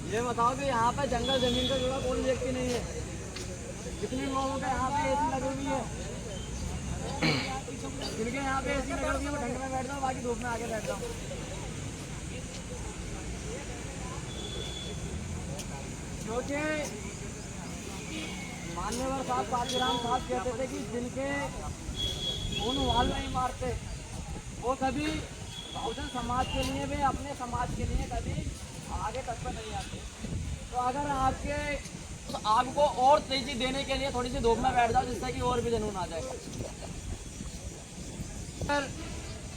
ये बताओ कि यहाँ पे जंगल जमीन का जुड़ा कौन व्यक्ति नहीं है? कितने लोगों के यहाँ पे एसी लगी हुई है? जिनके यहाँ पे एसी लगी हुई है वो ठंड में बैठ जाओ, बाकी धूप में आके बैठ जाओ। क्योंकि मान्यवर साहब काशीराम साहब कहते थे कि जिनके खून वाल नहीं मारते वो कभी बहुजन समाज के लिए भी अपने समाज के लिए कभी आगे तक पर नहीं आते। तो अगर आपको और तेजी देने के लिए थोड़ी सी धूप में बैठ जाओ, जिससे कि और भी जुनून आ जाएगा।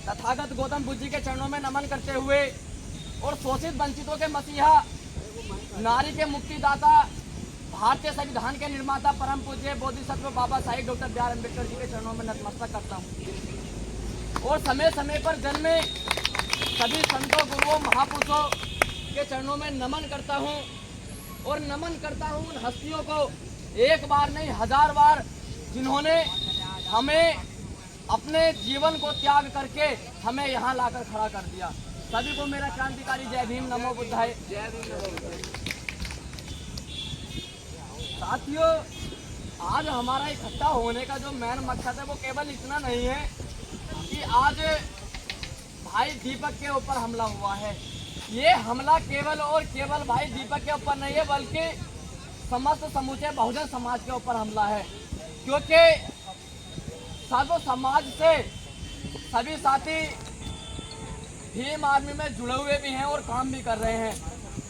तथागत गौतम बुद्ध जी के चरणों में नमन करते हुए और शोषित वंचितों के मसीहा, नारी के मुक्तिदाता, भारतीय संविधान के निर्माता परम पूज्य बोधिसत्व Baba Sahib doctor B R Ambedkar ji के चरणों में नतमस्तक करता हूँ और समय समय पर जन्मे सभी संतों, गुरुओं, महापुरुषों के चरणों में नमन करता हूँ और नमन करता हूँ उन हस्तियों को, एक बार नहीं 1000 बार, जिन्होंने हमें अपने जीवन को त्याग करके हमें यहाँ लाकर खड़ा कर दिया। सभी को मेरा क्रांतिकारी जय भीम, नमो बुद्धाय। जय भीम, नमो बुद्धाय। साथियों, आज हमारा इकट्ठा होने का जो मेन मकसद है वो केवल इतना नहीं है कि आज भाई दीपक के ऊपर हमला हुआ है। ये हमला केवल और केवल भाई दीपक के ऊपर नहीं है, बल्कि समस्त समूचे बहुजन समाज के ऊपर हमला है। क्योंकि सर्व समाज से सभी साथी भीम आर्मी में जुड़े हुए भी हैं और काम भी कर रहे हैं।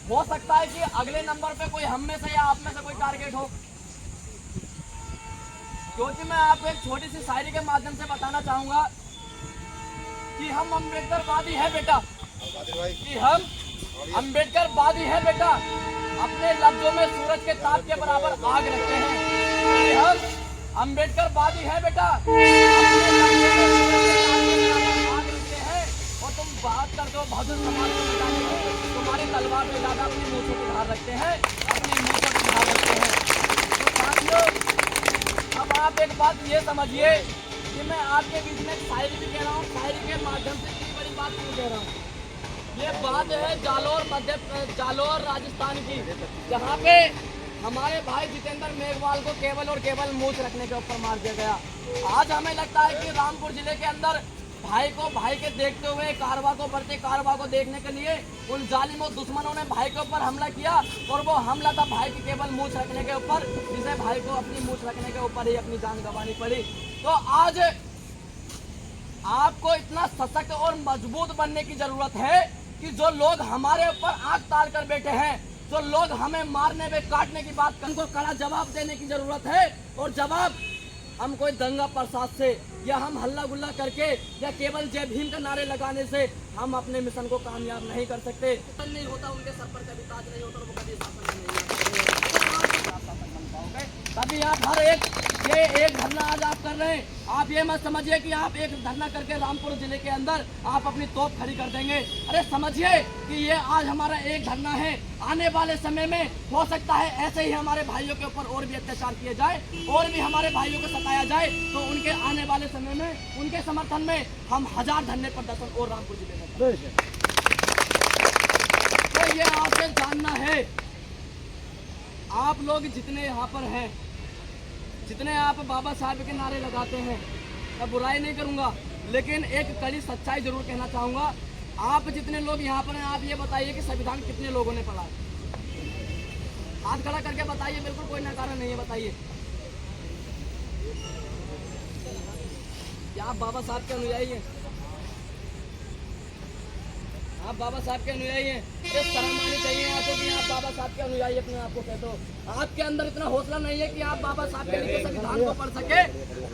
हो सकता है कि अगले नंबर पे कोई हम में से या आप में से कोई टारगेट हो। क्योंकि मैं आपको एक छोटी सी शायरी के माध्यम से बताना चाहूंगा कि हम अम्बेडकरवादी है बेटा, कि हम अम्बेडकरवादी है बेटा, अपने लफ्जों में सूरज के ताप के बराबर आग रखते हैं। कि हम अम्बेडकरवादी है बेटा, आग रखते हैं। और तुम बात करते हो बहुजन समाज को बचाने की, तुम्हारी तलवार में ज्यादा अपनी मूंछों की धार रखते हैं, अपनी मूंछों की धार रखते हैं। तो साथियों, अब आप एक बात ये समझिए कि मैं आपके बीच में शायरी भी कह रहा हूँ, शायरी के माध्यम से इतनी बड़ी बात क्यों कह रहा हूँ। ये बात है जालोर राजस्थान की, जहाँ पे हमारे भाई जितेंद्र मेघवाल को केवल और केवल मूंछ रखने के ऊपर मार दिया गया। आज हमें लगता है कि रामपुर जिले के अंदर भाई के देखते हुए कारवा को बढ़ते कारवा को देखने के लिए उन जालिम और दुश्मनों ने भाई के ऊपर हमला किया, और वो हमला था भाई की केवल मूंछ रखने के ऊपर, जिसे भाई को अपनी मूंछ रखने के ऊपर ही अपनी जान गंवानी पड़ी। तो आज आपको इतना सशक्त और मजबूत बनने की जरूरत है कि जो लोग हमारे ऊपर आंख ताल कर बैठे हैं, जो लोग हमें मारने में काटने की बात, उनको कड़ा जवाब देने की जरूरत है। और जवाब हम कोई दंगा प्रसाद से या हम हल्ला गुल्ला करके या केवल जय भीम का नारे लगाने से हम अपने मिशन को कामयाब नहीं कर सकते। नहीं होता, उनके सर पर कभी ताज नहीं होता, वो कभी शासन नहीं होता। तभी आप हर एक धरना आज आप कर रहे हैं, आप ये मत समझिए कि आप एक धरना करके रामपुर जिले के अंदर आप अपनी तोप खड़ी कर देंगे। अरे समझिए कि ये आज हमारा एक धरना है, आने वाले समय में हो सकता है ऐसे ही हमारे भाइयों के ऊपर और भी अत्याचार किए जाए और भी हमारे भाइयों को सताया जाए, तो उनके आने वाले समय में उनके समर्थन में हम 1000 धरने प्रदर्शन और रामपुर जिले में। तो ये आपसे जानना है, आप लोग जितने यहाँ पर हैं, जितने आप बाबा साहब के नारे लगाते हैं, मैं बुराई नहीं करूंगा, लेकिन एक कड़ी सच्चाई जरूर कहना चाहूंगा। आप जितने लोग यहाँ पर हैं, आप ये बताइए कि संविधान कितने लोगों ने पढ़ा है? हाथ खड़ा करके बताइए, बिल्कुल कोई नकारा नहीं है, बताइए। क्या आप बाबा साहब के अनुयायी हैं? आप बाबा साहब के अनुयायी हैं? अरे शर्म आनी चाहिए आपको कि आप बाबा साहब के अनुयायी अपने आप को कहते हो। आपके अंदर इतना हौसला नहीं है कि आप बाबा साहब के लिए संविधान को पढ़ सके,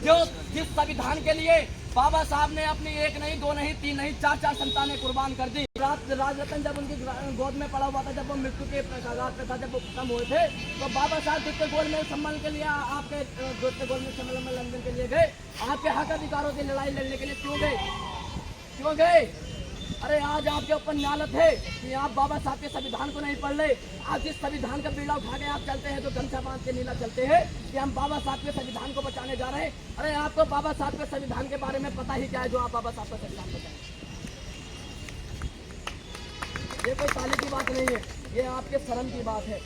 जो जिस संविधान के लिए बाबा साहब ने अपनी 1 नहीं 2 नहीं 3 नहीं 4 संतानें कुर्बान कर दी। राज रतन जब उनकी गोद में पड़ा हुआ था, जब वो मृत्यु के कगार पे था, जब वो खत्म हुए थे, तो बाबा साहब द्वितीय गोल्डमेल सम्मेलन के लिए आपके द्वितीय गोल्डमेल सम्मेलन में लंदन के लिए गए। आपके हक अधिकारों की लड़ाई लड़ने के लिए क्यों गए? अरे आज आपके ऊपर न्यालत है कि आप बाबा साहब के संविधान को नहीं पढ़ ले। आज जिस संविधान का बीड़ा उठा के आप चलते हैं, तो गमछा बांध के नीला चलते हैं कि हम बाबा साहब के संविधान को बचाने जा रहे हैं। अरे आपको बाबा साहब के संविधान के बारे में पता ही क्या है, जो आप बाबा साहब का संविधान बचाएं? ये कोई ताली की बात नहीं है, ये आपके शर्म की बात है।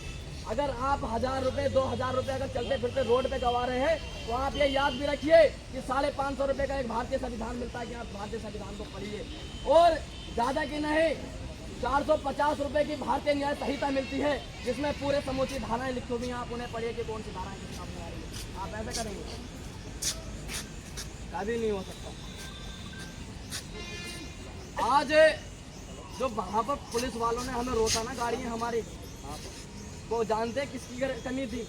अगर आप 1000 रुपये 2000 रुपये अगर चलते फिरते रोड पे गवा रहे हैं तो आप ये याद भी रखिए कि 550 रुपये का एक भारतीय संविधान मिलता है कि आप भारतीय संविधान को पढ़िए। और ज़्यादा की नहीं 450 रुपये की भारतीय न्याय संहिता मिलती है जिसमें पूरे समूची धाराएं लिखी हुई हैं, आप उन्हें पढ़िए कि कौन सी धाराएं किस काम में आ रही है। आप ऐसा करेंगे कभी नहीं हो सकता। आज जो वहाँ पर पुलिस वालों ने हमें रोका ना, गाड़ियाँ हमारी, वो जानते किसकी कमी थी?